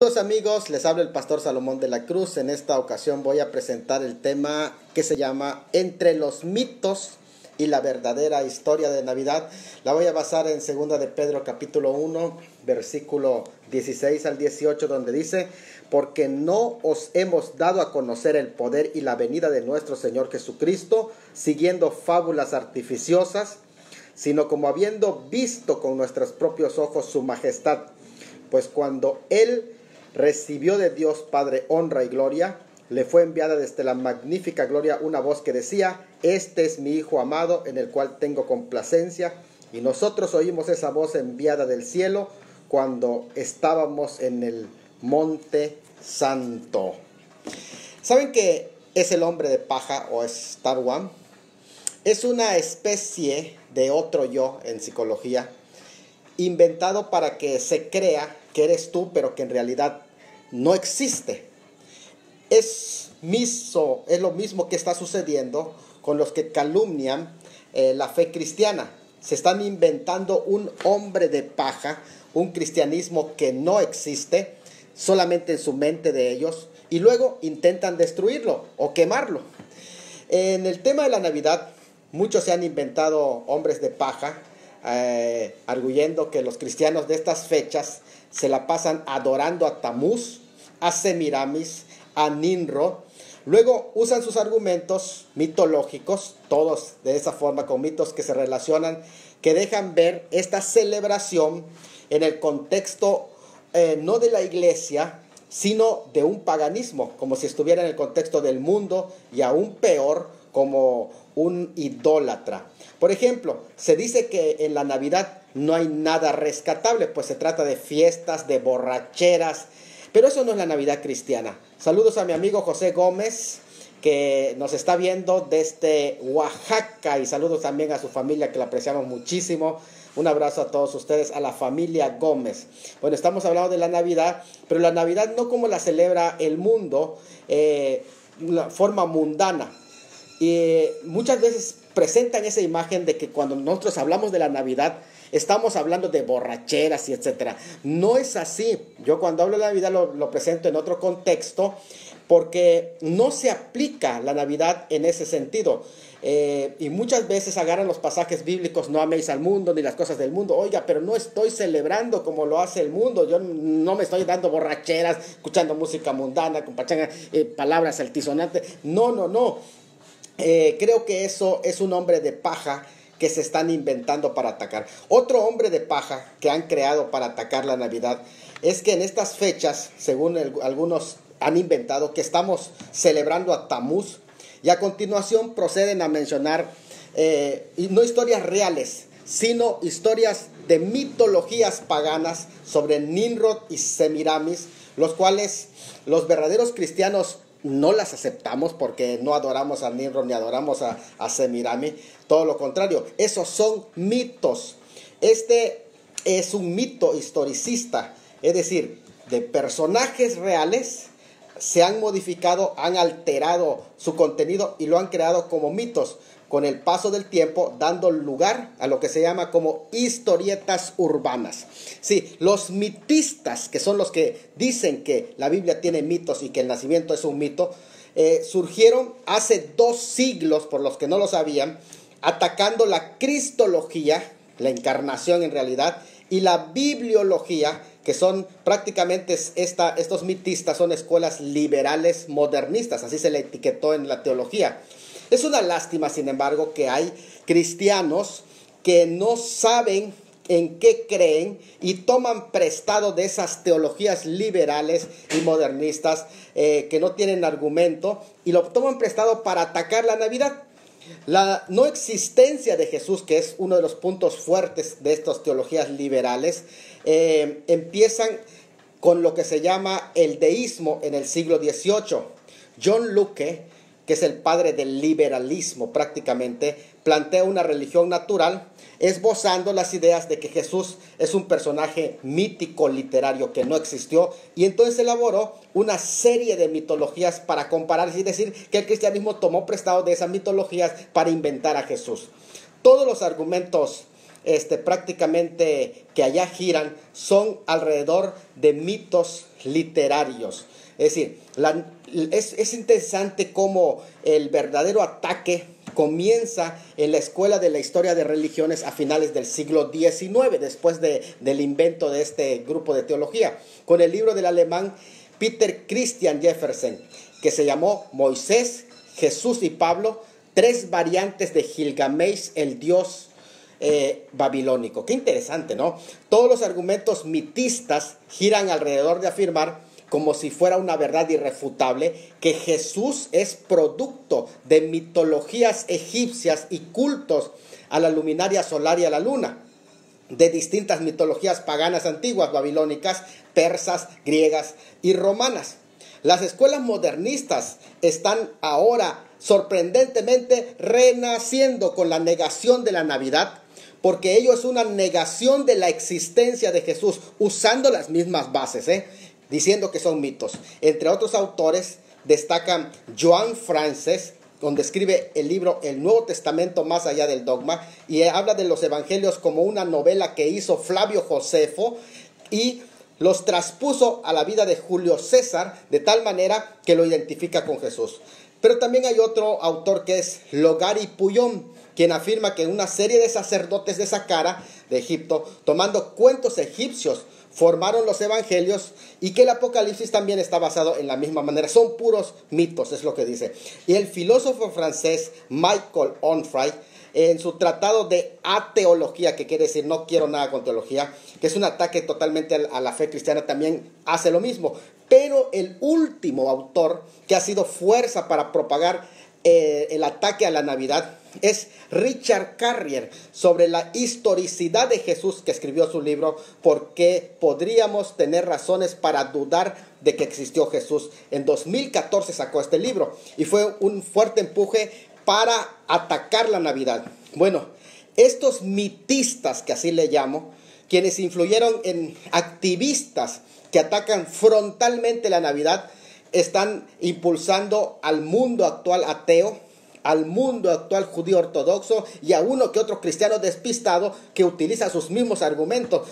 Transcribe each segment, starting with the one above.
Saludos amigos, les habla el pastor Salomón de la Cruz. En esta ocasión voy a presentar el tema que se llama Entre los mitos y la verdadera historia de Navidad. La voy a basar en 2 de Pedro capítulo 1, versículo 16 al 18, donde dice: porque no os hemos dado a conocer el poder y la venida de nuestro Señor Jesucristo, siguiendo fábulas artificiosas, sino como habiendo visto con nuestros propios ojos su majestad. Pues cuando Él recibió de Dios Padre honra y gloria, le fue enviada desde la magnífica gloria una voz que decía: este es mi Hijo amado, en el cual tengo complacencia. Y nosotros oímos esa voz enviada del cielo cuando estábamos en el monte santo. ¿Saben qué es el hombre de paja o Star One? Es una especie de otro yo en psicología, inventado para que se crea que eres tú, pero que en realidad no existe. Es lo mismo que está sucediendo con los que calumnian la fe cristiana. Se están inventando un hombre de paja, un cristianismo que no existe, solamente en su mente de ellos, y luego intentan destruirlo o quemarlo. En el tema de la Navidad, muchos se han inventado hombres de paja, arguyendo que los cristianos de estas fechas se la pasan adorando a Tamuz, a Semiramis, a Nimrod. Luego usan sus argumentos mitológicos, todos de esa forma, con mitos que se relacionan, que dejan ver esta celebración en el contexto no de la iglesia, sino de un paganismo, como si estuviera en el contexto del mundo, y aún peor, como un idólatra. Por ejemplo, se dice que en la Navidad no hay nada rescatable, pues se trata de fiestas, de borracheras, pero eso no es la Navidad cristiana. Saludos a mi amigo José Gómez, que nos está viendo desde Oaxaca, y saludos también a su familia, que la apreciamos muchísimo. Un abrazo a todos ustedes, a la familia Gómez. Bueno, estamos hablando de la Navidad, pero la Navidad no como la celebra el mundo, la forma mundana. Y muchas veces presentan esa imagen de que cuando nosotros hablamos de la Navidad, estamos hablando de borracheras y etcétera. No es así. Yo cuando hablo de la Navidad lo presento en otro contexto, porque no se aplica la Navidad en ese sentido. Y muchas veces agarran los pasajes bíblicos: no améis al mundo ni las cosas del mundo. Oiga, pero no estoy celebrando como lo hace el mundo. Yo no me estoy dando borracheras, escuchando música mundana, con pachanga, palabras altisonantes. No. Creo que eso es un hombre de paja que se están inventando para atacar. Otro hombre de paja que han creado para atacar la Navidad es que en estas fechas, según algunos han inventado, que estamos celebrando a Tamuz, y a continuación proceden a mencionar no historias reales, sino historias de mitologías paganas sobre Nimrod y Semiramis, los cuales los verdaderos cristianos no las aceptamos, porque no adoramos a Nimrod ni adoramos a Semiramis. Todo lo contrario, esos son mitos. Este es un mito historicista, es decir, de personajes reales se han modificado, han alterado su contenido y lo han creado como mitos, con el paso del tiempo dando lugar a lo que se llama como historietas urbanas. Sí, los mitistas, que son los que dicen que la Biblia tiene mitos y que el nacimiento es un mito, surgieron hace 2 siglos, por los que no lo sabían, atacando la cristología, la encarnación en realidad, y la bibliología, que son prácticamente estos mitistas son escuelas liberales modernistas, así se le etiquetó en la teología. Es una lástima, sin embargo, que hay cristianos que no saben en qué creen y toman prestado de esas teologías liberales y modernistas que no tienen argumento, y lo toman prestado para atacar la Navidad. La no existencia de Jesús, que es uno de los puntos fuertes de estas teologías liberales, empiezan con lo que se llama el deísmo en el siglo XVIII. John Locke, que es el padre del liberalismo prácticamente, plantea una religión natural, esbozando las ideas de que Jesús es un personaje mítico literario que no existió, y entonces elaboró una serie de mitologías para comparar, es decir, que el cristianismo tomó prestado de esas mitologías para inventar a Jesús. Todos los argumentos prácticamente que allá giran son alrededor de mitos literarios. Es decir, es interesante cómo el verdadero ataque comienza en la escuela de la historia de religiones a finales del siglo XIX, después del invento de este grupo de teología, con el libro del alemán Peter Christian Jefferson, que se llamó Moisés, Jesús y Pablo, tres variantes de Gilgamesh, el dios babilónico. Qué interesante, ¿no? Todos los argumentos mitistas giran alrededor de afirmar, como si fuera una verdad irrefutable, que Jesús es producto de mitologías egipcias y cultos a la luminaria solar y a la luna, de distintas mitologías paganas antiguas, babilónicas, persas, griegas y romanas. Las escuelas modernistas están ahora sorprendentemente renaciendo con la negación de la Navidad, porque ello es una negación de la existencia de Jesús, usando las mismas bases, diciendo que son mitos. Entre otros autores destacan Joan Frances, donde escribe el libro El Nuevo Testamento más allá del dogma, y habla de los evangelios como una novela que hizo Flavio Josefo y los traspuso a la vida de Julio César de tal manera que lo identifica con Jesús. Pero también hay otro autor que es Logari Puyón, quien afirma que una serie de sacerdotes de Saqqara, de Egipto, tomando cuentos egipcios, formaron los evangelios y que el Apocalipsis también está basado en la misma manera. Son puros mitos, es lo que dice. Y el filósofo francés Michael Onfray, en su tratado de ateología, que quiere decir no quiero nada con teología, que es un ataque totalmente a la fe cristiana, también hace lo mismo. Pero el último autor que ha sido fuerza para propagar el ataque a la Navidad es Richard Carrier, sobre la historicidad de Jesús, que escribió su libro ¿Por qué podríamos tener razones para dudar de que existió Jesús? En 2014 sacó este libro y fue un fuerte empuje para atacar la Navidad. Bueno, estos mitistas, que así le llamo, quienes influyeron en activistas que atacan frontalmente la Navidad, están impulsando al mundo actual ateo, al mundo actual judío ortodoxo y a uno que otro cristiano despistado que utiliza sus mismos argumentos,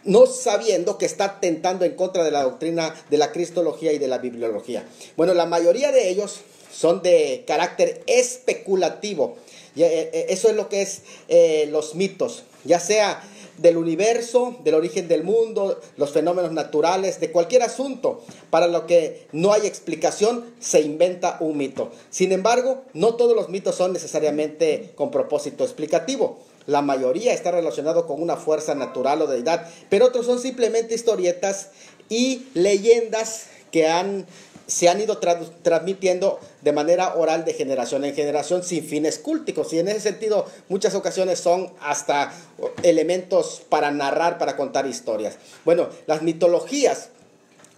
no sabiendo que está atentando en contra de la doctrina de la cristología y de la bibliología. Bueno, la mayoría de ellos son de carácter especulativo. Eso es lo que es los mitos, ya sea del universo, del origen del mundo, los fenómenos naturales, de cualquier asunto. Para lo que no hay explicación, se inventa un mito. Sin embargo, no todos los mitos son necesariamente con propósito explicativo. La mayoría está relacionado con una fuerza natural o deidad, pero otros son simplemente historietas y leyendas que se han ido transmitiendo de manera oral de generación en generación sin fines cúlticos, y en ese sentido muchas ocasiones son hasta elementos para narrar, para contar historias. Bueno, las mitologías,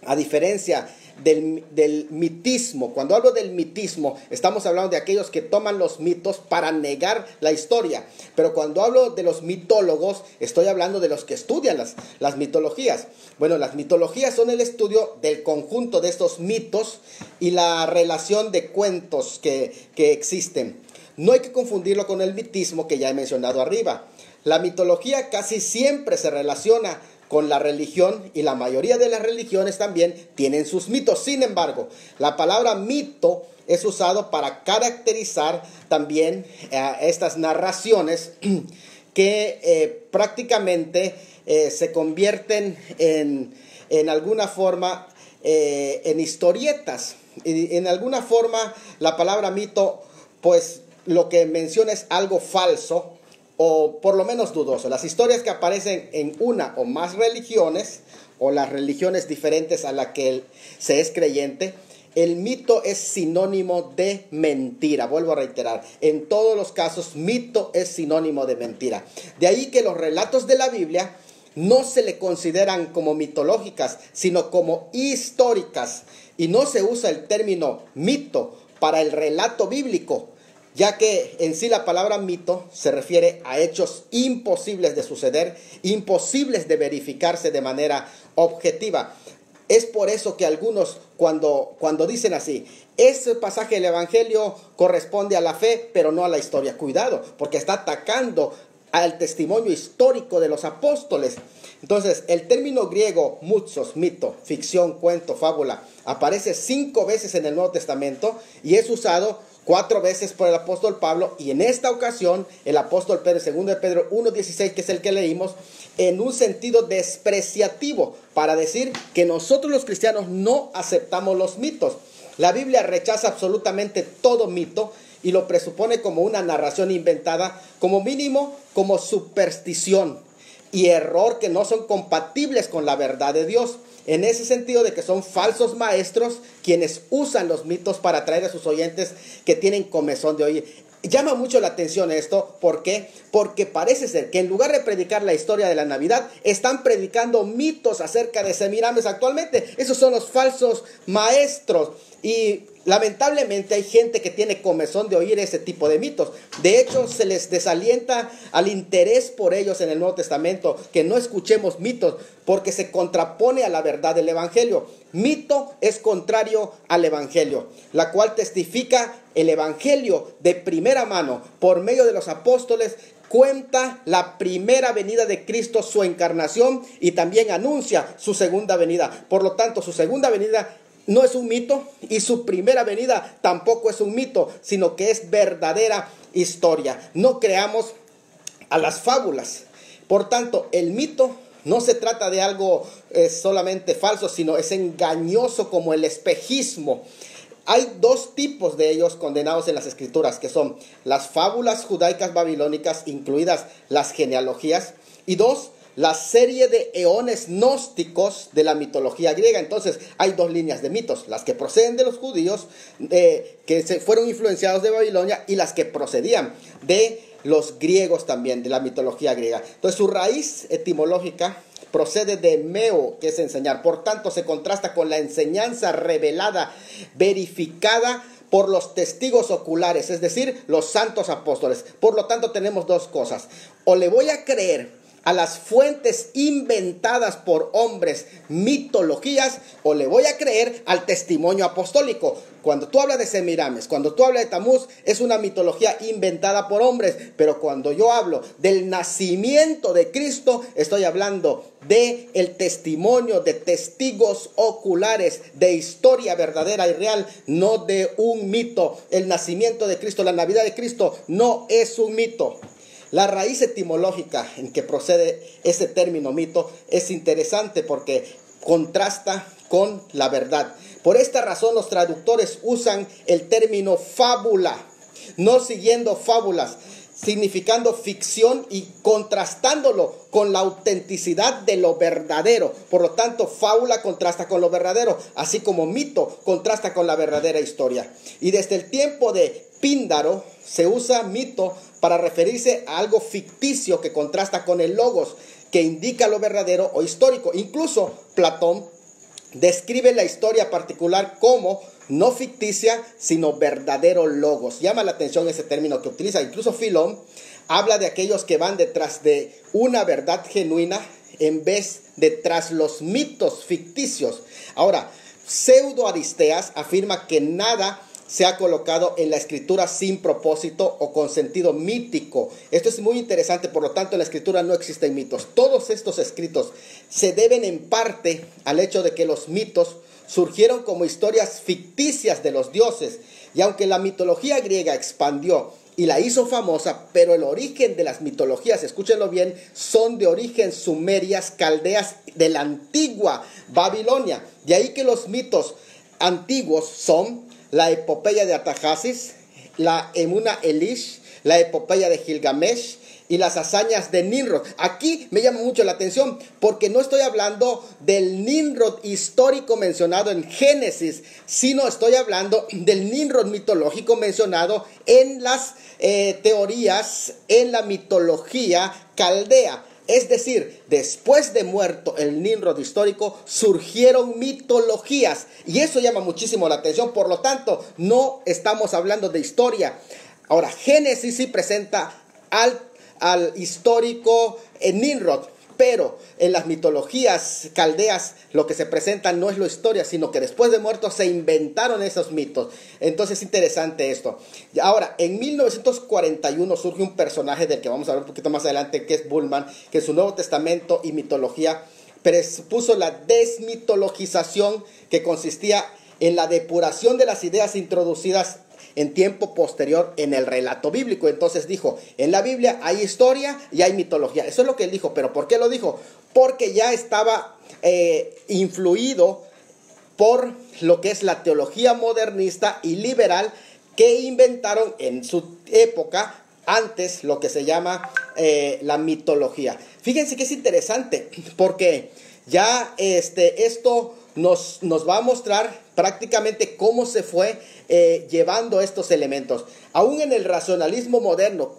a diferencia del mitismo, cuando hablo del mitismo estamos hablando de aquellos que toman los mitos para negar la historia, pero cuando hablo de los mitólogos estoy hablando de los que estudian las mitologías. Bueno, las mitologías son el estudio del conjunto de estos mitos y la relación de cuentos que existen. No hay que confundirlo con el mitismo que ya he mencionado arriba. La mitología casi siempre se relaciona con la religión, y la mayoría de las religiones también tienen sus mitos. Sin embargo, la palabra mito es usado para caracterizar también estas narraciones que prácticamente se convierten en alguna forma en historietas. Y en alguna forma la palabra mito, pues lo que menciona es algo falso, o por lo menos dudoso. Las historias que aparecen en una o más religiones, o las religiones diferentes a la que se es creyente, el mito es sinónimo de mentira. Vuelvo a reiterar, en todos los casos, mito es sinónimo de mentira. De ahí que los relatos de la Biblia no se le consideran como mitológicas, sino como históricas. Y no se usa el término mito para el relato bíblico, ya que en sí la palabra mito se refiere a hechos imposibles de suceder, imposibles de verificarse de manera objetiva. Es por eso que algunos cuando dicen así, ese pasaje del Evangelio corresponde a la fe, pero no a la historia. Cuidado, porque está atacando al testimonio histórico de los apóstoles. Entonces, el término griego mutzos, mito, ficción, cuento, fábula, aparece 5 veces en el Nuevo Testamento y es usado 4 veces por el apóstol Pablo, y en esta ocasión el apóstol Pedro, 2 de Pedro 1:16, que es el que leímos, en un sentido despreciativo, para decir que nosotros los cristianos no aceptamos los mitos. La Biblia rechaza absolutamente todo mito y lo presupone como una narración inventada, como mínimo como superstición y error que no son compatibles con la verdad de Dios. En ese sentido de que son falsos maestros quienes usan los mitos para atraer a sus oyentes que tienen comezón de oír. Llama mucho la atención esto. ¿Por qué? Porque parece ser que en lugar de predicar la historia de la Navidad, están predicando mitos acerca de Semiramis actualmente. Esos son los falsos maestros. Y lamentablemente hay gente que tiene comezón de oír ese tipo de mitos. De hecho, se les desalienta al interés por ellos en el Nuevo Testamento que no escuchemos mitos, porque se contrapone a la verdad del Evangelio. Mito es contrario al Evangelio, la cual testifica el Evangelio de primera mano por medio de los apóstoles. Cuenta la primera venida de Cristo, su encarnación, y también anuncia su segunda venida. Por lo tanto, su segunda venida no es un mito y su primera venida tampoco es un mito, sino que es verdadera historia. No creamos a las fábulas. Por tanto, el mito no se trata de algo solamente falso, sino es engañoso como el espejismo. Hay 2 tipos de ellos condenados en las Escrituras, que son las fábulas judaicas babilónicas, incluidas las genealogías, y 2, la serie de eones gnósticos de la mitología griega. Entonces hay 2 líneas de mitos: las que proceden de los judíos, que se fueron influenciados de Babilonia, y las que procedían de los griegos también, de la mitología griega. Entonces su raíz etimológica procede de meo, que es enseñar. Por tanto, se contrasta con la enseñanza revelada, verificada por los testigos oculares, es decir, los santos apóstoles. Por lo tanto, tenemos 2 cosas: o le voy a creer a las fuentes inventadas por hombres, mitologías, o le voy a creer al testimonio apostólico. Cuando tú hablas de Semiramis, cuando tú hablas de Tamuz, es una mitología inventada por hombres, pero cuando yo hablo del nacimiento de Cristo, estoy hablando de el testimonio de testigos oculares, de historia verdadera y real, no de un mito. El nacimiento de Cristo, la Navidad de Cristo, no es un mito. La raíz etimológica en que procede ese término mito es interesante porque contrasta con la verdad. Por esta razón los traductores usan el término fábula, no siguiendo fábulas, significando ficción y contrastándolo con la autenticidad de lo verdadero. Por lo tanto, fábula contrasta con lo verdadero, así como mito contrasta con la verdadera historia. Y desde el tiempo de Píndaro se usa mito para referirse a algo ficticio que contrasta con el logos, que indica lo verdadero o histórico. Incluso Platón describe la historia particular como no ficticia, sino verdadero logos. Llama la atención ese término que utiliza. Incluso Filón habla de aquellos que van detrás de una verdad genuina en vez de tras los mitos ficticios. Ahora, Pseudo Aristeas afirma que nada se ha colocado en la escritura sin propósito o con sentido mítico. Esto es muy interesante. Por lo tanto, en la escritura no existen mitos. Todos estos escritos se deben en parte al hecho de que los mitos surgieron como historias ficticias de los dioses. Y aunque la mitología griega expandió y la hizo famosa, pero el origen de las mitologías, escúchenlo bien, son de origen sumerias, caldeas, de la antigua Babilonia. De ahí que los mitos antiguos son la epopeya de Artaxerxes, la Emuna Elish, la epopeya de Gilgamesh y las hazañas de Nimrod. Aquí me llama mucho la atención porque no estoy hablando del Nimrod histórico mencionado en Génesis, sino estoy hablando del Nimrod mitológico mencionado en las teorías, en la mitología caldea. Es decir, después de muerto el Nimrod histórico, surgieron mitologías. Y eso llama muchísimo la atención. Por lo tanto, no estamos hablando de historia. Ahora, Génesis sí presenta al histórico Nimrod. pero en las mitologías caldeas lo que se presenta no es la historia, sino que después de muertos se inventaron esos mitos. Entonces es interesante esto. Ahora, en 1941 surge un personaje del que vamos a hablar un poquito más adelante, que es Bullman, que en su Nuevo Testamento y mitología puso la desmitologización, que consistía en la depuración de las ideas introducidas en tiempo posterior en el relato bíblico. Entonces dijo, en la Biblia hay historia y hay mitología. Eso es lo que él dijo. ¿Pero por qué lo dijo? Porque ya estaba influido por lo que es la teología modernista y liberal, que inventaron en su época antes lo que se llama la mitología. Fíjense que es interesante, porque ya esto nos va a mostrar prácticamente cómo se fue llevando estos elementos. Aún en el racionalismo moderno,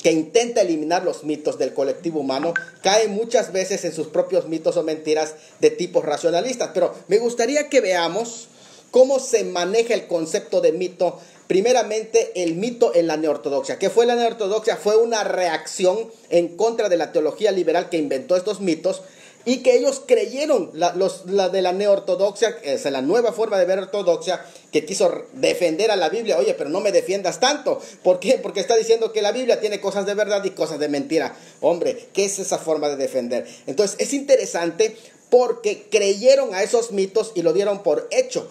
que intenta eliminar los mitos del colectivo humano, cae muchas veces en sus propios mitos o mentiras de tipo racionalistas. Pero me gustaría que veamos cómo se maneja el concepto de mito. Primeramente, el mito en la neortodoxia. ¿Qué fue la neortodoxia? Fue una reacción en contra de la teología liberal que inventó estos mitos, y que ellos creyeron, la de la neortodoxia, es la nueva forma de ver ortodoxia, que quiso defender a la Biblia. Oye, pero no me defiendas tanto. ¿Por qué? Porque está diciendo que la Biblia tiene cosas de verdad y cosas de mentira. Hombre, ¿qué es esa forma de defender? Entonces, es interesante porque creyeron a esos mitos y lo dieron por hecho.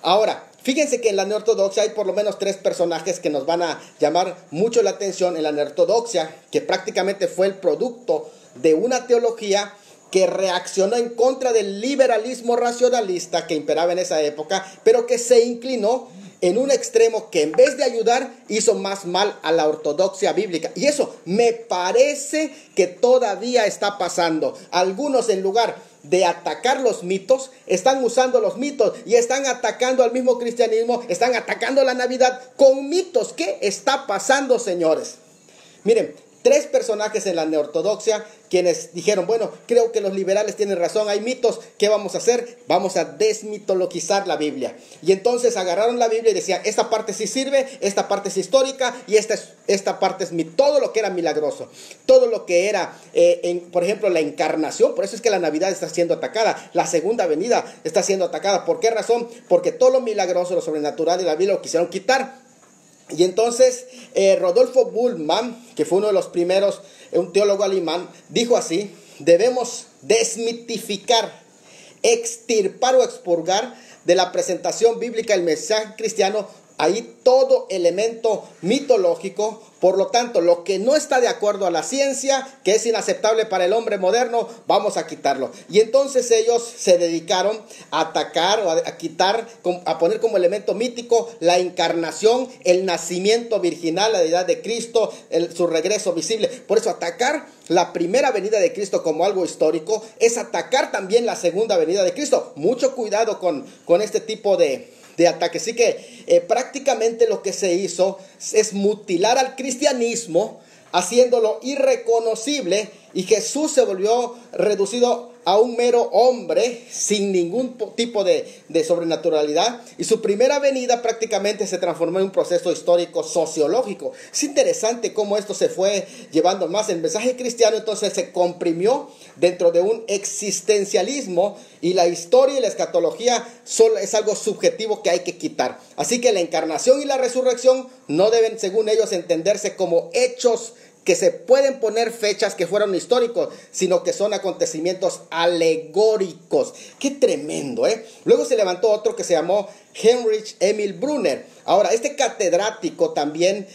Ahora, fíjense que en la neortodoxia hay por lo menos 3 personajes que nos van a llamar mucho la atención en la neortodoxia, que prácticamente fue el producto de una teología que reaccionó en contra del liberalismo racionalista que imperaba en esa época, pero que se inclinó en un extremo que en vez de ayudar hizo más mal a la ortodoxia bíblica. Y eso me parece que todavía está pasando. Algunos, en lugar de atacar los mitos, están usando los mitos y están atacando al mismo cristianismo, están atacando la Navidad con mitos. ¿Qué está pasando, señores? Miren, 3 personajes en la neortodoxia quienes dijeron, bueno, creo que los liberales tienen razón, hay mitos, ¿qué vamos a hacer? Vamos a desmitologizar la Biblia. Y entonces agarraron la Biblia y decían, esta parte sí sirve, esta parte es histórica y esta parte es todo lo que era milagroso, todo lo que era, por ejemplo, la encarnación. Por eso es que la Navidad está siendo atacada, la segunda venida está siendo atacada. ¿Por qué razón? Porque todo lo milagroso, lo sobrenatural de la Biblia lo quisieron quitar. Y entonces Rodolfo Bullman, que fue uno de los primeros, un teólogo alemán, dijo así: debemos desmitificar, extirpar o expurgar de la presentación bíblica el mensaje cristiano ahí todo elemento mitológico. Por lo tanto, lo que no está de acuerdo a la ciencia, que es inaceptable para el hombre moderno, vamos a quitarlo. Y entonces ellos se dedicaron a atacar o a quitar, a poner como elemento mítico la encarnación, el nacimiento virginal, la deidad de Cristo, su regreso visible. Por eso atacar la primera venida de Cristo como algo histórico es atacar también la segunda venida de Cristo. Mucho cuidado con este tipo de ataque. Así que prácticamente lo que se hizo es mutilar al cristianismo, haciéndolo irreconocible, y Jesús se volvió reducido a un mero hombre sin ningún tipo de sobrenaturalidad, y su primera venida prácticamente se transformó en un proceso histórico sociológico. Es interesante cómo esto se fue llevando más. El mensaje cristiano entonces se comprimió dentro de un existencialismo, y la historia y la escatología solo es algo subjetivo que hay que quitar. Así que la encarnación y la resurrección no deben, según ellos, entenderse como hechos que se pueden poner fechas que fueron históricos, sino que son acontecimientos alegóricos. ¡Qué tremendo! Luego se levantó otro que se llamó Heinrich Emil Brunner. Ahora, este catedrático también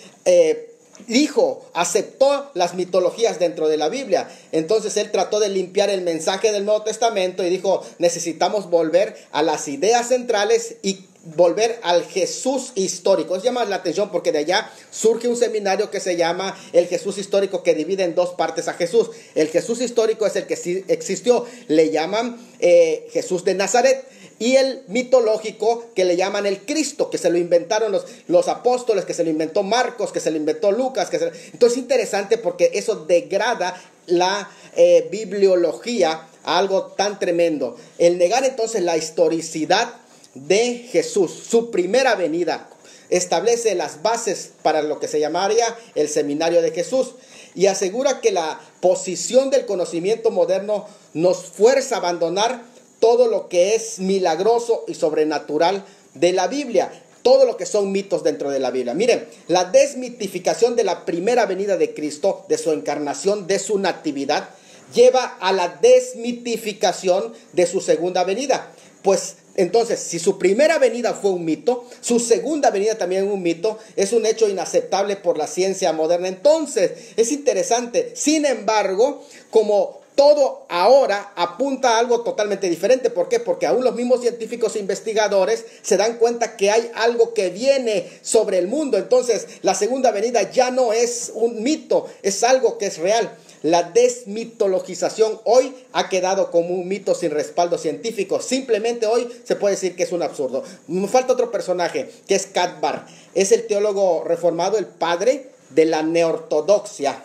aceptó las mitologías dentro de la Biblia. Entonces él trató de limpiar el mensaje del Nuevo Testamento y dijo, necesitamos volver a las ideas centrales y volver al Jesús histórico. Es llamar la atención porque de allá surge un seminario que se llama el Jesús histórico, que divide en 2 partes a Jesús. El Jesús histórico es el que sí existió, le llaman Jesús de Nazaret. Y el mitológico, que le llaman el Cristo, que se lo inventaron los apóstoles, que se lo inventó Marcos, que se lo inventó Lucas. Entonces es interesante porque eso degrada la bibliología a algo tan tremendo. El negar entonces la historicidad de Jesús, su primera venida, establece las bases para lo que se llamaría el seminario de Jesús. y asegura que la posición del conocimiento moderno nos fuerza a abandonar todo lo que es milagroso y sobrenatural de la Biblia, todo lo que son mitos dentro de la Biblia. Miren, la desmitificación de la primera venida de Cristo, de su encarnación, de su natividad, lleva a la desmitificación de su segunda venida. Pues entonces, si su primera venida fue un mito, su segunda venida también es un mito, es un hecho inaceptable por la ciencia moderna. Entonces, es interesante. Sin embargo, como todo ahora apunta a algo totalmente diferente. ¿Por qué? Porque aún los mismos científicos e investigadores se dan cuenta que hay algo que viene sobre el mundo. Entonces, la segunda venida ya no es un mito, es algo que es real. La desmitologización hoy ha quedado como un mito sin respaldo científico. Simplemente hoy se puede decir que es un absurdo. Me falta otro personaje, que es Cathbart. Es el teólogo reformado, el padre de la neortodoxia.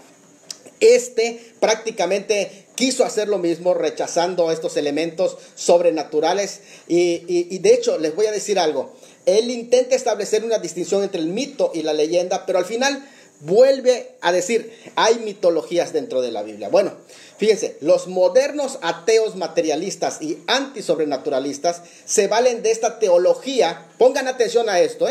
Prácticamente quiso hacer lo mismo, rechazando estos elementos sobrenaturales. Y de hecho, les voy a decir algo. Él intenta establecer una distinción entre el mito y la leyenda, pero al final vuelve a decir, hay mitologías dentro de la Biblia. Bueno, fíjense, los modernos ateos materialistas y antisobrenaturalistas se valen de esta teología. Pongan atención a esto,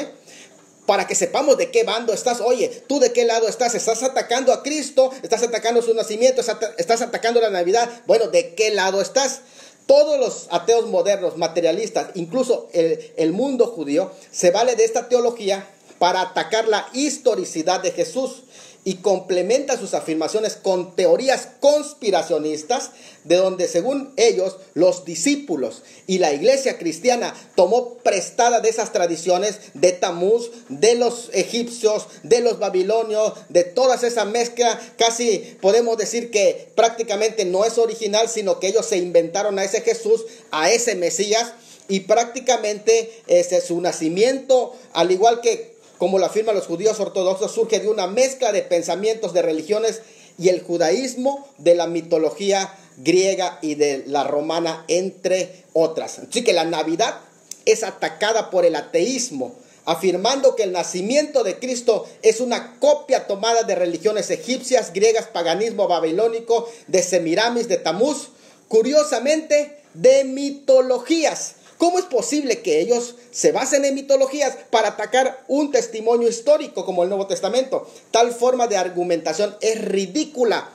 para que sepamos de qué bando estás. Oye, ¿tú de qué lado estás? ¿Estás atacando a Cristo? ¿Estás atacando su nacimiento? ¿Estás atacando la Navidad? Bueno, ¿de qué lado estás? Todos los ateos modernos, materialistas, incluso el mundo judío, se vale de esta teología para atacar la historicidad de Jesús y complementa sus afirmaciones con teorías conspiracionistas, de donde según ellos los discípulos y la iglesia cristiana tomó prestada de esas tradiciones de Tamuz, de los egipcios, de los babilonios, de toda esa mezcla. Casi podemos decir que prácticamente no es original, sino que ellos se inventaron a ese Jesús, a ese Mesías, y prácticamente su nacimiento, al igual que como lo afirman los judíos ortodoxos, surge de una mezcla de pensamientos de religiones y el judaísmo, de la mitología griega y de la romana, entre otras. Así que la Navidad es atacada por el ateísmo, afirmando que el nacimiento de Cristo es una copia tomada de religiones egipcias, griegas, paganismo babilónico, de Semiramis, de Tamuz, curiosamente de mitologías. ¿Cómo es posible que ellos se basen en mitologías para atacar un testimonio histórico como el Nuevo Testamento? Tal forma de argumentación es ridícula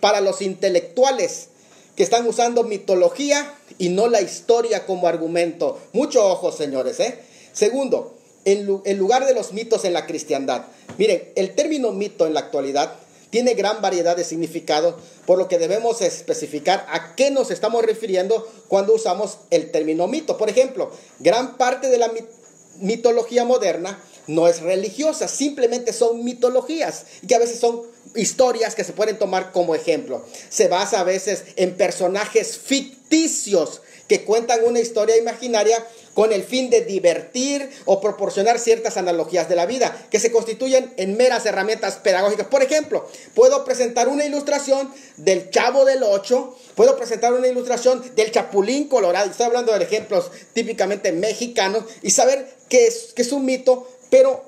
para los intelectuales que están usando mitología y no la historia como argumento. Mucho ojo, señores. Segundo, en lugar de los mitos en la cristiandad. Miren, el término mito en la actualidad tiene gran variedad de significados, por lo que debemos especificar a qué nos estamos refiriendo cuando usamos el término mito. Por ejemplo, gran parte de la mitología moderna no es religiosa, simplemente son mitologías, y que a veces son historias que se pueden tomar como ejemplo. Se basa a veces en personajes ficticios que cuentan una historia imaginaria con el fin de divertir o proporcionar ciertas analogías de la vida, que se constituyen en meras herramientas pedagógicas. Por ejemplo, puedo presentar una ilustración del Chavo del Ocho, puedo presentar una ilustración del Chapulín Colorado, estoy hablando de ejemplos típicamente mexicanos, y saber que es un mito, pero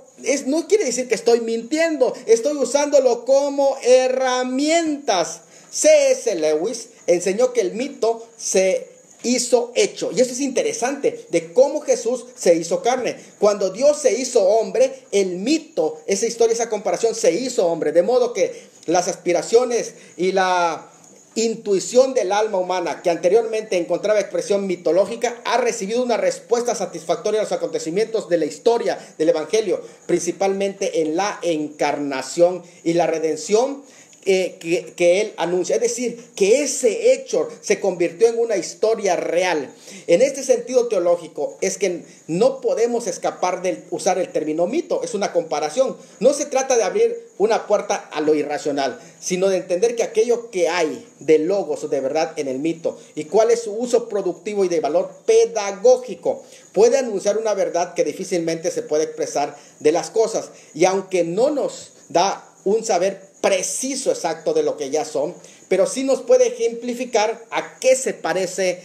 no quiere decir que estoy mintiendo, estoy usándolo como herramientas. C.S. Lewis enseñó que el mito se hizo hecho. Y eso es interesante, de cómo Jesús se hizo carne. Cuando Dios se hizo hombre, el mito, esa historia, esa comparación, se hizo hombre. De modo que las aspiraciones y la intuición del alma humana, que anteriormente encontraba expresión mitológica, ha recibido una respuesta satisfactoria a los acontecimientos de la historia del Evangelio, principalmente en la encarnación y la redención que él anuncia. Es decir, que ese hecho se convirtió en una historia real. En este sentido teológico es que no podemos escapar de usar el término mito. Es una comparación. No se trata de abrir una puerta a lo irracional, sino de entender que aquello que hay de logos o de verdad en el mito y cuál es su uso productivo y de valor pedagógico puede anunciar una verdad que difícilmente se puede expresar de las cosas. Y aunque no nos da un saber preciso exacto de lo que ya son, pero sí nos puede ejemplificar a qué se parece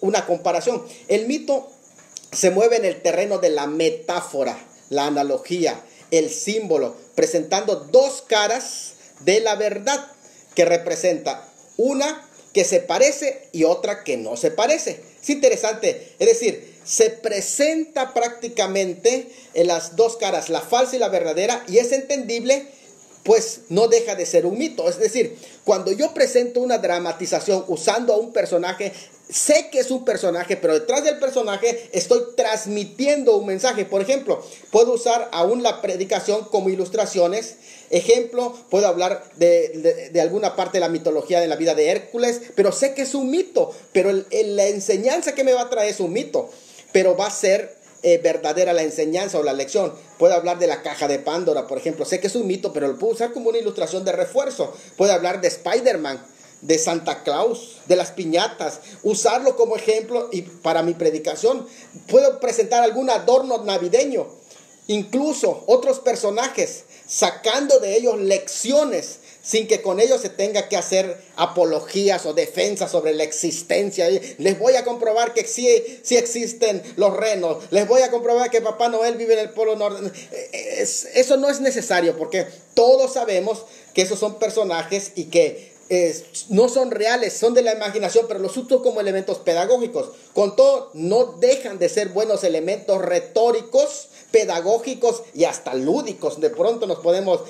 una comparación. El mito se mueve en el terreno de la metáfora, la analogía, el símbolo, presentando dos caras de la verdad, que representa una que se parece y otra que no se parece. Es interesante, es decir, se presenta prácticamente en las dos caras, la falsa y la verdadera, y es entendible, pues no deja de ser un mito. Es decir, cuando yo presento una dramatización usando a un personaje, sé que es un personaje, pero detrás del personaje estoy transmitiendo un mensaje. Por ejemplo, puedo usar aún la predicación como ilustraciones. Ejemplo, puedo hablar de alguna parte de la mitología de la vida de Hércules, pero sé que es un mito, pero la enseñanza que me va a traer es un mito, pero va a ser verdadera la enseñanza o la lección. Puedo hablar de la caja de Pandora, por ejemplo. Sé que es un mito, pero lo puedo usar como una ilustración de refuerzo. Puedo hablar de Spider-Man, de Santa Claus, de las piñatas, usarlo como ejemplo y para mi predicación. Puedo presentar algún adorno navideño, incluso otros personajes, sacando de ellos lecciones, sin que con ellos se tenga que hacer apologías o defensas sobre la existencia. Les voy a comprobar que sí existen los renos. Les voy a comprobar que Papá Noel vive en el Polo Norte. Eso no es necesario, porque todos sabemos que esos son personajes y que no son reales, son de la imaginación, pero los uso como elementos pedagógicos. Con todo, no dejan de ser buenos elementos retóricos, pedagógicos y hasta lúdicos. De pronto nos podemos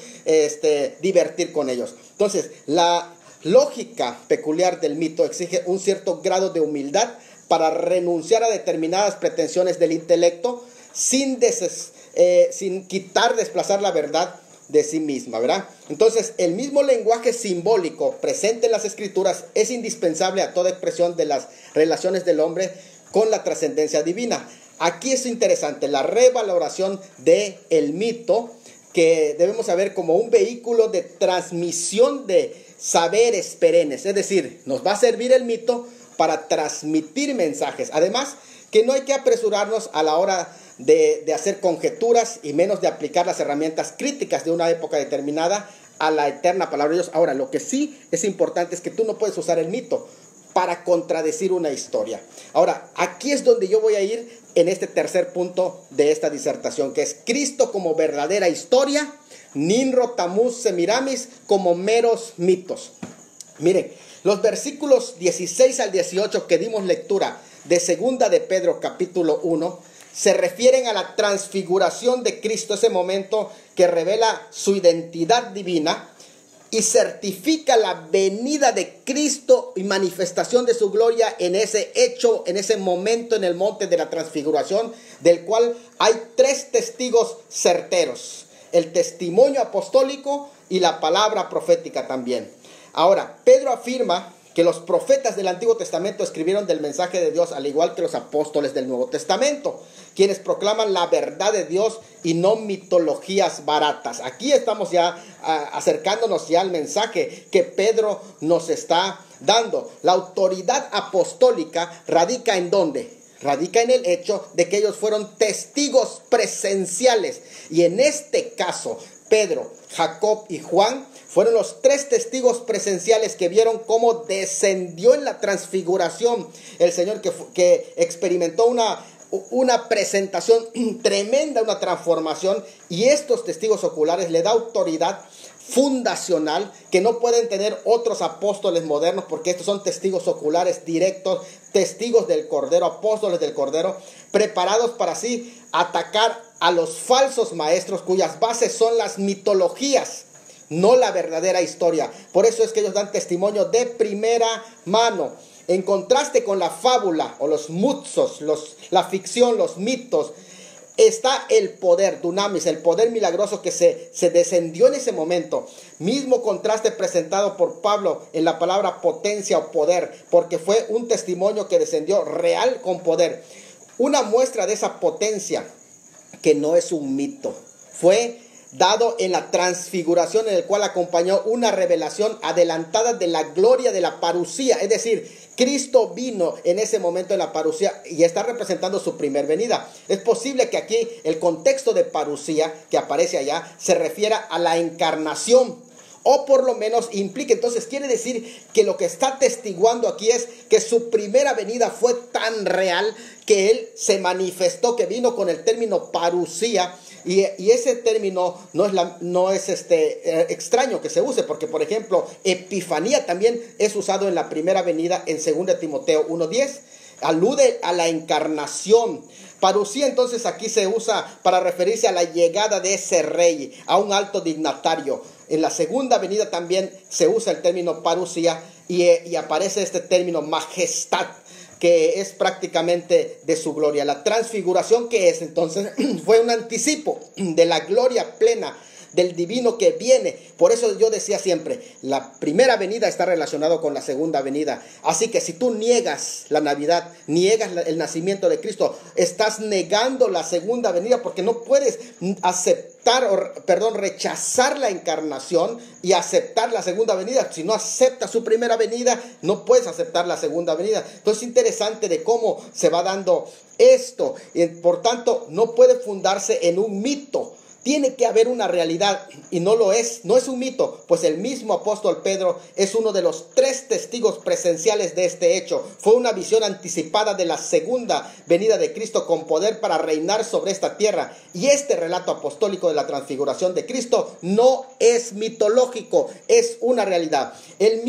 divertir con ellos. Entonces, la lógica peculiar del mito exige un cierto grado de humildad para renunciar a determinadas pretensiones del intelecto sin desplazar la verdad de sí misma, ¿verdad? Entonces, el mismo lenguaje simbólico presente en las escrituras es indispensable a toda expresión de las relaciones del hombre con la trascendencia divina. Aquí es interesante la revaloración del mito, que debemos saber como un vehículo de transmisión de saberes perennes. Es decir, nos va a servir el mito para transmitir mensajes. Además, que no hay que apresurarnos a la hora de hacer conjeturas y menos de aplicar las herramientas críticas de una época determinada a la eterna palabra de Dios. Ahora, lo que sí es importante es que tú no puedes usar el mito para contradecir una historia. Ahora, aquí es donde yo voy a ir en este tercer punto de esta disertación, que es Cristo como verdadera historia, Ninro, Tamuz, Semiramis como meros mitos. Miren, los versículos 16 al 18 que dimos lectura de segunda de Pedro capítulo 1 se refieren a la transfiguración de Cristo, ese momento que revela su identidad divina y certifica la venida de Cristo y manifestación de su gloria en ese hecho, en ese momento en el monte de la transfiguración, del cual hay tres testigos certeros: el testimonio apostólico y la palabra profética también. Ahora, Pedro afirma que los profetas del Antiguo Testamento escribieron del mensaje de Dios, al igual que los apóstoles del Nuevo Testamento, quienes proclaman la verdad de Dios y no mitologías baratas. Aquí estamos ya acercándonos ya al mensaje que Pedro nos está dando. La autoridad apostólica radica ¿en dónde? Radica en el hecho de que ellos fueron testigos presenciales. Y en este caso, Pedro, Jacob y Juan fueron los tres testigos presenciales que vieron cómo descendió en la transfiguración el Señor, que experimentó una presentación tremenda, una transformación, y estos testigos oculares le da autoridad fundacional que no pueden tener otros apóstoles modernos, porque estos son testigos oculares directos, testigos del Cordero, apóstoles del Cordero, preparados para así atacar a los falsos maestros cuyas bases son las mitologías, no la verdadera historia. Por eso es que ellos dan testimonio de primera mano. En contraste con la fábula o los mutsos, la ficción, los mitos, está el poder, dunamis, el poder milagroso que se descendió en ese momento. Mismo contraste presentado por Pablo en la palabra potencia o poder, porque fue un testimonio que descendió real con poder. Una muestra de esa potencia, que no es un mito, fue dado en la transfiguración, en el cual acompañó una revelación adelantada de la gloria de la parusía. Es decir, Cristo vino en ese momento de la parusía y está representando su primer venida. Es posible que aquí el contexto de parusía que aparece allá se refiera a la encarnación o por lo menos implica. Entonces quiere decir que lo que está atestiguando aquí es que su primera venida fue tan real que Él se manifestó, que vino con el término parusía. Y ese término no es extraño que se use, porque por ejemplo epifanía también es usado en la primera venida en 2 Timoteo 1:10, alude a la encarnación. Parusía entonces aquí se usa para referirse a la llegada de ese rey, a un alto dignatario. En la segunda venida también se usa el término parusía y aparece este término majestad, que es prácticamente de su gloria. La transfiguración, que es entonces, fue un anticipo de la gloria plena del divino que viene. Por eso yo decía siempre, la primera venida está relacionado con la segunda venida. Así que si tú niegas la Navidad, niegas el nacimiento de Cristo, estás negando la segunda venida, porque no puedes rechazar la encarnación y aceptar la segunda venida. Si no aceptas su primera venida, no puedes aceptar la segunda venida. Entonces es interesante de cómo se va dando esto. Y por tanto, no puede fundarse en un mito. Tiene que haber una realidad, y no es un mito, pues el mismo apóstol Pedro es uno de los 3 testigos presenciales de este hecho. Fue una visión anticipada de la segunda venida de Cristo con poder para reinar sobre esta tierra. Y este relato apostólico de la transfiguración de Cristo no es mitológico, es una realidad. El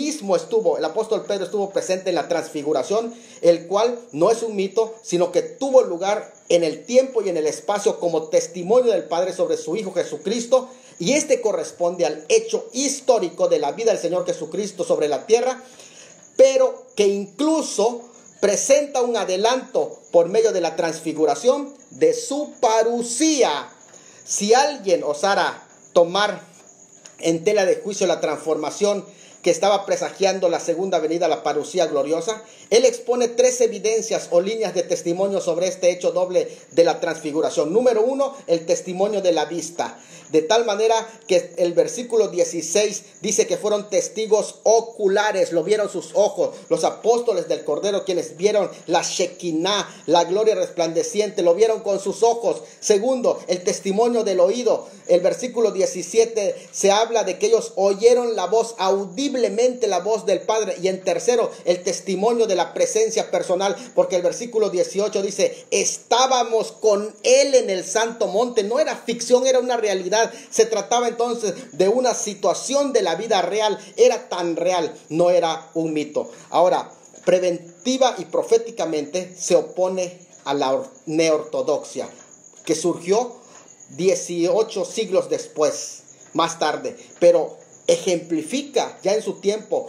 apóstol Pedro estuvo presente en la transfiguración, el cual no es un mito, sino que tuvo lugar en el tiempo y en el espacio como testimonio del Padre sobre su Hijo Jesucristo, y este corresponde al hecho histórico de la vida del Señor Jesucristo sobre la tierra, pero que incluso presenta un adelanto por medio de la transfiguración de su parusía. Si alguien osara tomar en tela de juicio la transformación que estaba presagiando la segunda venida, la parusía gloriosa, él expone 3 evidencias o líneas de testimonio sobre este hecho doble de la transfiguración. Número 1, el testimonio de la vista. De tal manera que el versículo 16 dice que fueron testigos oculares, lo vieron sus ojos, los apóstoles del Cordero, quienes vieron la Shekinah, la gloria resplandeciente, lo vieron con sus ojos. Segundo, el testimonio del oído. El versículo 17 se habla de que ellos oyeron la voz, audiblemente la voz del Padre. Y en tercero, el testimonio de la presencia personal, porque el versículo 18 dice, estábamos con Él en el santo monte. No era ficción, era una realidad. Se trataba entonces de una situación de la vida real, era tan real, no era un mito. Ahora, preventiva y proféticamente se opone a la neortodoxia, que surgió 18 siglos después, más tarde, pero ejemplifica ya en su tiempo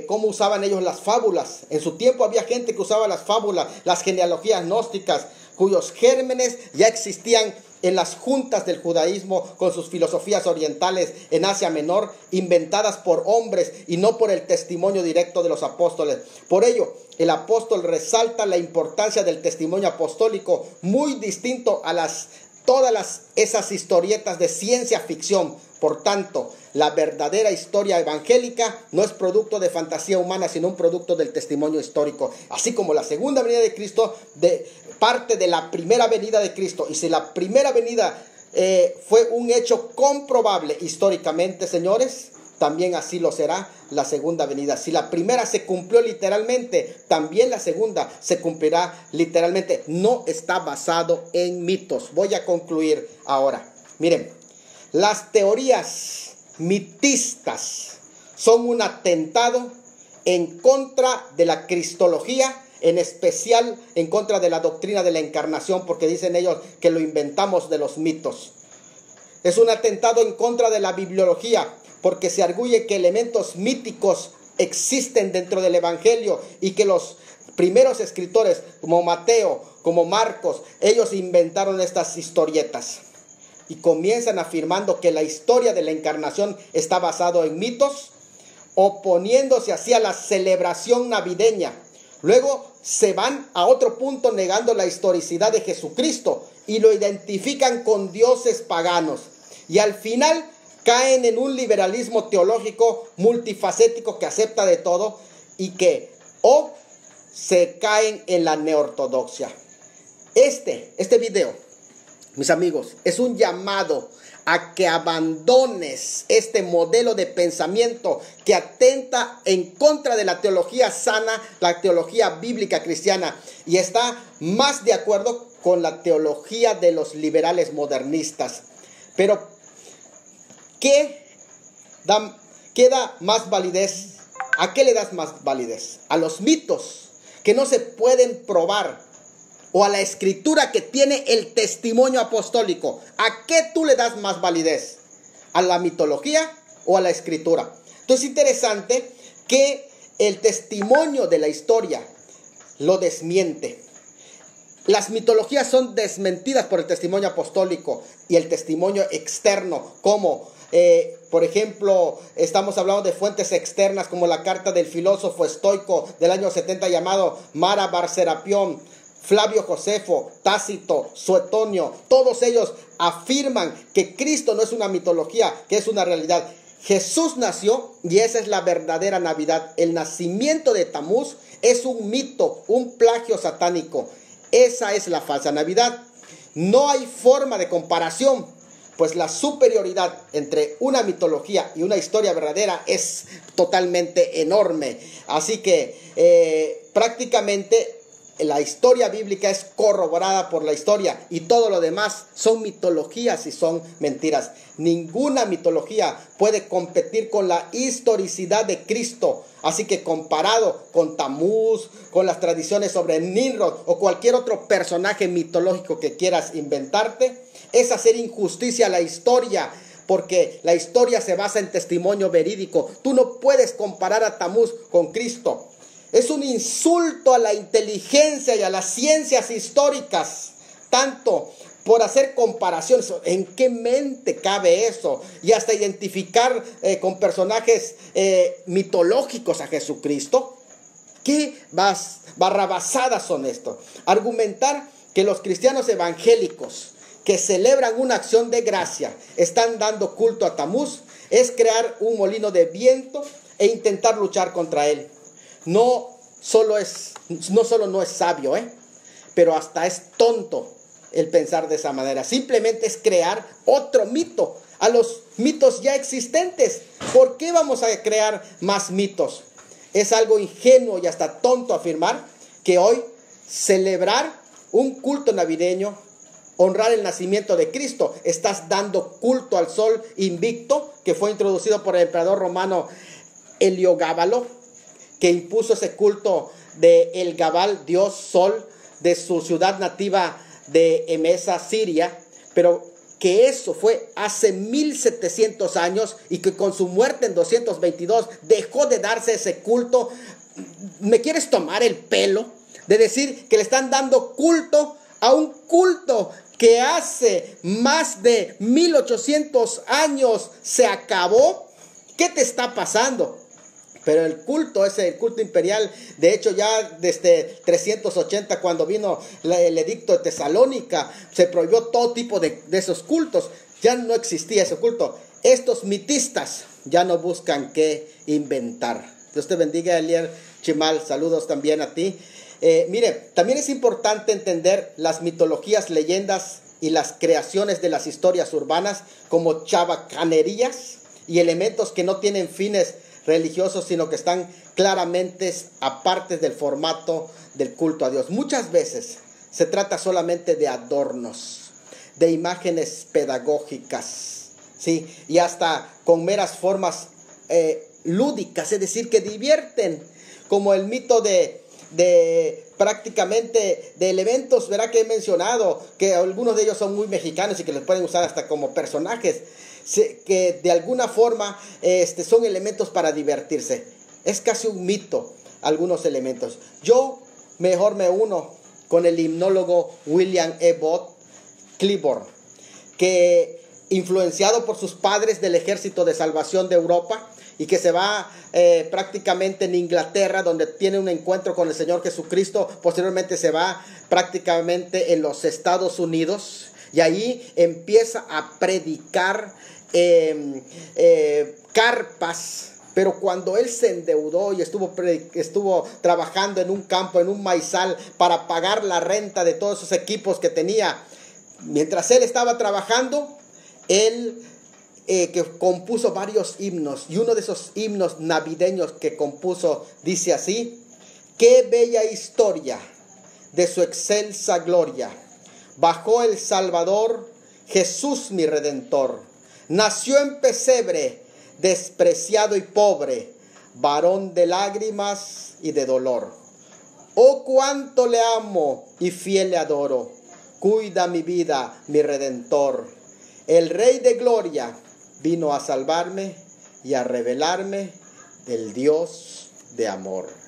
cómo usaban ellos las fábulas. En su tiempo había gente que usaba las fábulas, las genealogías gnósticas, cuyos gérmenes ya existían en las juntas del judaísmo con sus filosofías orientales en Asia Menor, inventadas por hombres y no por el testimonio directo de los apóstoles. Por ello, el apóstol resalta la importancia del testimonio apostólico, muy distinto a todas esas historietas de ciencia ficción. Por tanto, la verdadera historia evangélica no es producto de fantasía humana, sino un producto del testimonio histórico. Así como la segunda venida de Cristo parte de la primera venida de Cristo. Y si la primera venida fue un hecho comprobable históricamente, señores, también así lo será la segunda venida. Si la primera se cumplió literalmente, también la segunda se cumplirá literalmente. No está basado en mitos. Voy a concluir ahora. Miren, las teorías mitistas son un atentado en contra de la cristología, en especial en contra de la doctrina de la encarnación, porque dicen ellos que lo inventamos de los mitos. Es un atentado en contra de la bibliología, porque se arguye que elementos míticos existen dentro del Evangelio y que los primeros escritores como Mateo, como Marcos, ellos inventaron estas historietas. Y comienzan afirmando que la historia de la encarnación está basada en mitos, oponiéndose así a la celebración navideña. Luego se van a otro punto negando la historicidad de Jesucristo y lo identifican con dioses paganos. Y al final caen en un liberalismo teológico multifacético que acepta de todo y que se caen en la neortodoxia. Este video mis amigos, es un llamado a que abandones este modelo de pensamiento que atenta en contra de la teología sana, la teología bíblica cristiana, y está más de acuerdo con la teología de los liberales modernistas. Pero, ¿qué da más validez? ¿A qué le das más validez? ¿A los mitos que no se pueden probar? ¿O a la escritura que tiene el testimonio apostólico? ¿A qué tú le das más validez? ¿A la mitología o a la escritura? Entonces es interesante que el testimonio de la historia lo desmiente. Las mitologías son desmentidas por el testimonio apostólico y el testimonio externo, como por ejemplo, estamos hablando de fuentes externas como la carta del filósofo estoico del año 70 llamado Mara Bar Serapión, Flavio Josefo, Tácito, Suetonio. Todos ellos afirman que Cristo no es una mitología, que es una realidad. Jesús nació y esa es la verdadera Navidad. El nacimiento de Tamuz es un mito, un plagio satánico. Esa es la falsa Navidad. No hay forma de comparación, pues la superioridad entre una mitología y una historia verdadera es totalmente enorme. Así que prácticamente la historia bíblica es corroborada por la historia y todo lo demás son mitologías y son mentiras. Ninguna mitología puede competir con la historicidad de Cristo. Así que comparado con Tamuz, con las tradiciones sobre Nimrod o cualquier otro personaje mitológico que quieras inventarte, es hacer injusticia a la historia, porque la historia se basa en testimonio verídico. Tú no puedes comparar a Tamuz con Cristo. Es un insulto a la inteligencia y a las ciencias históricas, tanto por hacer comparaciones. ¿En qué mente cabe eso? Y hasta identificar con personajes mitológicos a Jesucristo. ¿Qué barrabasadas son esto? Argumentar que los cristianos evangélicos que celebran una acción de gracia están dando culto a Tamuz es crear un molino de viento e intentar luchar contra él. No solo no es sabio, pero hasta es tonto el pensar de esa manera. Simplemente es crear otro mito a los mitos ya existentes. ¿Por qué vamos a crear más mitos? Es algo ingenuo y hasta tonto afirmar que hoy celebrar un culto navideño, honrar el nacimiento de Cristo, estás dando culto al sol invicto que fue introducido por el emperador romano Heliogábalo, que impuso ese culto de El Gabal, dios sol, de su ciudad nativa de Emesa, Siria, pero que eso fue hace 1700 años y que con su muerte en 222 dejó de darse ese culto. ¿Me quieres tomar el pelo de decir que le están dando culto a un culto que hace más de 1800 años se acabó? ¿Qué te está pasando? Pero el culto, el culto imperial, de hecho ya desde 380, cuando vino el edicto de Tesalónica, se prohibió todo tipo de esos cultos. Ya no existía ese culto. Estos mitistas ya no buscan qué inventar. Dios te bendiga, Elier Chimal. Saludos también a ti. Mire, también es importante entender las mitologías, leyendas y las creaciones de las historias urbanas como chabacanerías y elementos que no tienen fines religiosos, sino que están claramente apartes del formato del culto a Dios. Muchas veces se trata solamente de adornos, de imágenes pedagógicas, ¿sí? Y hasta con meras formas lúdicas, es decir, que divierten, como el mito de prácticamente de elementos, verá que he mencionado, que algunos de ellos son muy mexicanos y que los pueden usar hasta como personajes, que de alguna forma son elementos para divertirse. Es casi un mito algunos elementos. Yo mejor me uno con el himnólogo William E. Booth Cliburn, que influenciado por sus padres del Ejército de Salvación de Europa, y que se va prácticamente en Inglaterra, donde tiene un encuentro con el Señor Jesucristo. Posteriormente se va prácticamente en los Estados Unidos, y ahí empieza a predicar carpas. Pero cuando él se endeudó y estuvo trabajando en un campo, en un maizal, para pagar la renta de todos esos equipos que tenía, mientras él estaba trabajando, él que compuso varios himnos, y uno de esos himnos navideños que compuso dice así: qué bella historia de su excelsa gloria, bajó el Salvador, Jesús mi Redentor, nació en pesebre, despreciado y pobre, varón de lágrimas y de dolor. Oh, cuánto le amo y fiel le adoro, cuida mi vida, mi Redentor. El Rey de Gloria vino a salvarme y a revelarme del Dios de amor.